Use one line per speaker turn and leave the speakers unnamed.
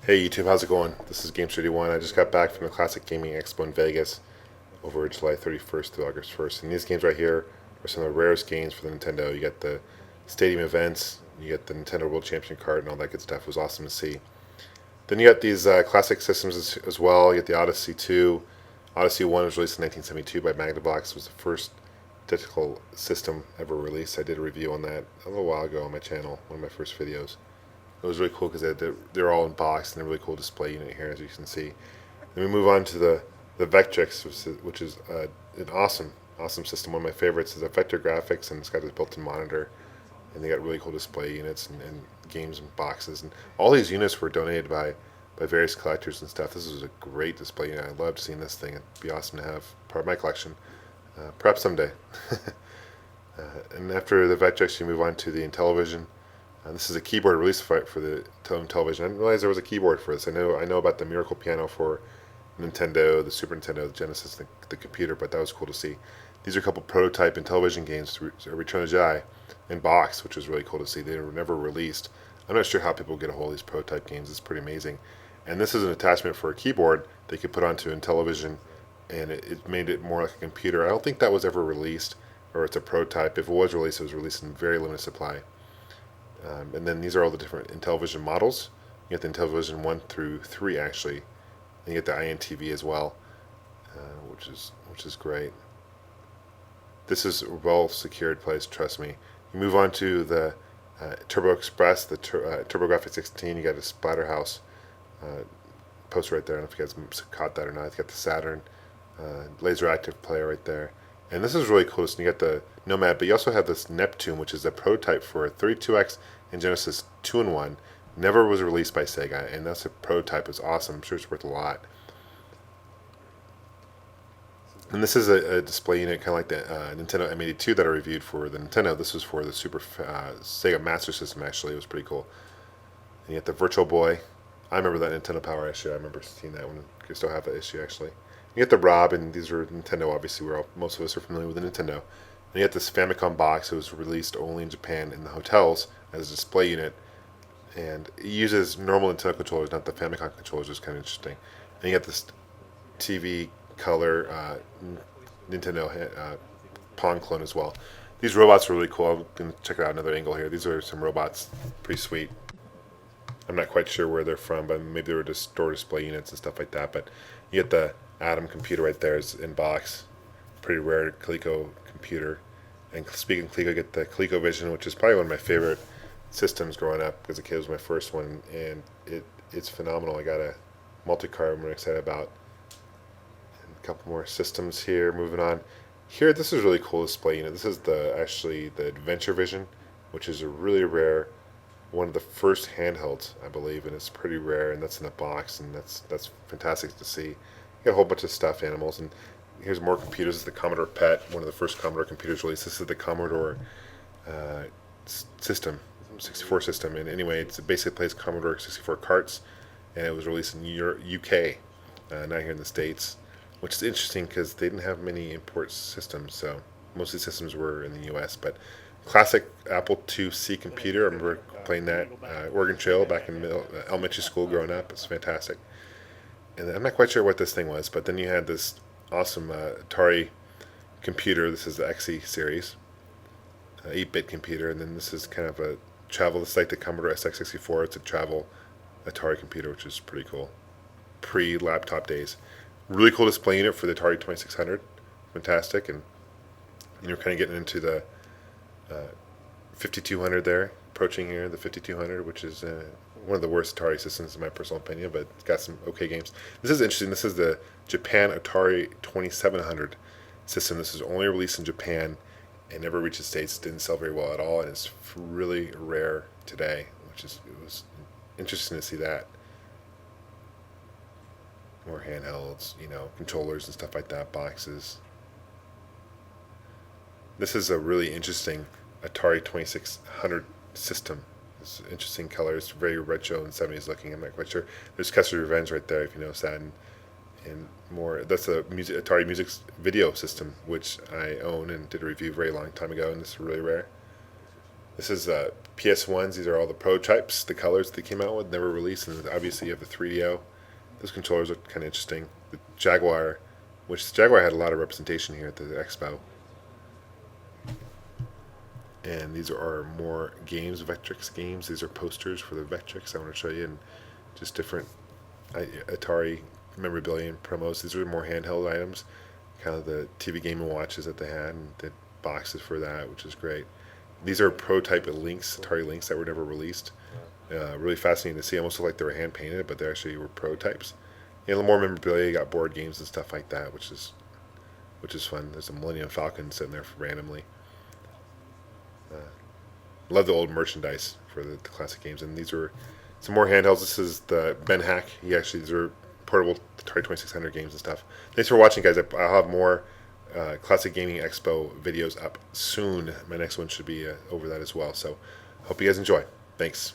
Hey YouTube, how's it going? This is Gamester81. I just got back from the Classic Gaming Expo in Vegas over July 31st to August 1st. And these games right here are some of the rarest games for the Nintendo. You get the stadium events, you get the Nintendo World Champion card, and all that good stuff. It was awesome to see. Then you got these classic systems as well. You get the Odyssey 2. Odyssey 1 was released in 1972 by Magnavox. It was the first digital system ever released. I did a review on that a little while ago on my channel, one of my first videos. It was really cool because they're all in box and a really cool display unit here, as you can see. Then we move on to the Vectrex, which is an awesome system. One of my favorites is a vector graphics, and it's got a built-in monitor, and they got really cool display units and games and boxes. And all these units were donated by various collectors and stuff. This was a great display unit. I loved seeing this thing. It'd be awesome to have part of my collection, perhaps someday. And after the Vectrex, you move on to the Intellivision. This is a keyboard release for the television. I didn't realize there was a keyboard for this. I know about the Miracle Piano for Nintendo, the Super Nintendo, the Genesis, the computer, but that was cool to see. These are a couple prototype Intellivision games, Return of the Jedi in box, which was really cool to see. They were never released. I'm not sure how people get a hold of these prototype games. It's pretty amazing. And this is an attachment for a keyboard they could put onto Intellivision, and it made it more like a computer. I don't think that was ever released, or it's a prototype. If it was released, it was released in very limited supply. And then these are all the different Intellivision models. You get the Intellivision 1 through 3 actually, and you get the INTV as well, which is great. This is a well secured place, trust me. You move on to the Turbo Express, the TurboGrafx 16. You got a Splatterhouse poster right there. I don't know if you guys caught that or not. You got the Saturn laser active player right there. And this is really cool. So you got the Nomad, but you also have this Neptune, which is a prototype for 32X and Genesis 2-in-1. Never was released by Sega, and that's a prototype. It's awesome. I'm sure it's worth a lot. And this is a display unit, kind of like the Nintendo M82 that I reviewed for the Nintendo. This was for the Super Sega Master System, actually. It was pretty cool. And you get the Virtual Boy. I remember that Nintendo Power issue. I remember seeing that one. I still have that issue, actually. You get the Rob, and these are Nintendo, obviously. Most of us are familiar with the Nintendo. And you get this Famicom box. It was released only in Japan in the hotels as a display unit. And it uses normal Nintendo controllers, not the Famicom controllers, which is kind of interesting. And you get this TV color Nintendo Pong clone as well. These robots are really cool. I'm going to check it out another angle here. These are some robots. Pretty sweet. I'm not quite sure where they're from, but maybe they were just store display units and stuff like that. But you get the Atom computer right there is in box. Pretty rare Coleco computer. And speaking of Coleco, you get the Colecovision, which is probably one of my favorite systems growing up because the kid was my first one, and it's phenomenal. I got a multi-card I'm really excited about. And a couple more systems here. Moving on. Here, this is really cool display unit. This is actually the Adventure Vision, which is a really rare, one of the first handhelds, I believe, and it's pretty rare, and that's in the box, and that's fantastic to see. You got a whole bunch of stuffed animals, and here's more computers. This is the Commodore Pet, one of the first Commodore computers released. This is the Commodore system, 64 system, and anyway, it basically plays Commodore 64 carts, and it was released in UK, not here in the States, which is interesting because they didn't have many import systems, so most of the systems were in the US, but classic Apple IIc computer. I remember playing that Oregon Trail back in elementary school growing up. It's fantastic. And I'm not quite sure what this thing was, but then you had this awesome Atari computer. This is the XE series, 8-bit computer, and then this is kind of a travel. It's like the Commodore SX64. It's a travel Atari computer, which is pretty cool. Pre-laptop days. Really cool display unit for the Atari 2600. Fantastic, and you're kind of getting into the 5200 there, approaching here, the 5200, which is one of the worst Atari systems in my personal opinion, but it's got some okay games. This is interesting. This is the Japan Atari 2700 system. This is only released in Japan and never reached the States. Didn't sell very well at all, and it's really rare today, it was interesting to see that. More handhelds, controllers and stuff like that, boxes. This is a really interesting Atari 2600 system. It's interesting colors, very retro and 70s looking. I'm not quite sure. There's Custer's Revenge right there, if you notice that, and more. That's a Atari music video system, which I own and did a review a very long time ago, and this is really rare. This is PS1s, these are all the prototypes, the colors they came out with, never released, and obviously you have the 3DO. Those controllers are kind of interesting. The Jaguar, which Jaguar had a lot of representation here at the Expo. And these are more games, Vectrex games. These are posters for the Vectrex I want to show you, and just different Atari memorabilia and promos. These are more handheld items, kind of the TV Game & Watches that they had, and the boxes for that, which is great. These are prototype links, Atari links that were never released. Really fascinating to see. Almost look like they were hand painted, but they actually were prototypes. And a little more memorabilia. You got board games and stuff like that, which is fun. There's a Millennium Falcon sitting there randomly. Love the old merchandise for the classic games. And these are some more handhelds. This is the Ben Hack. These are portable Atari 2600 games and stuff. Thanks for watching, guys. I'll have more Classic Gaming Expo videos up soon. My next one should be over that as well. So hope you guys enjoy. Thanks.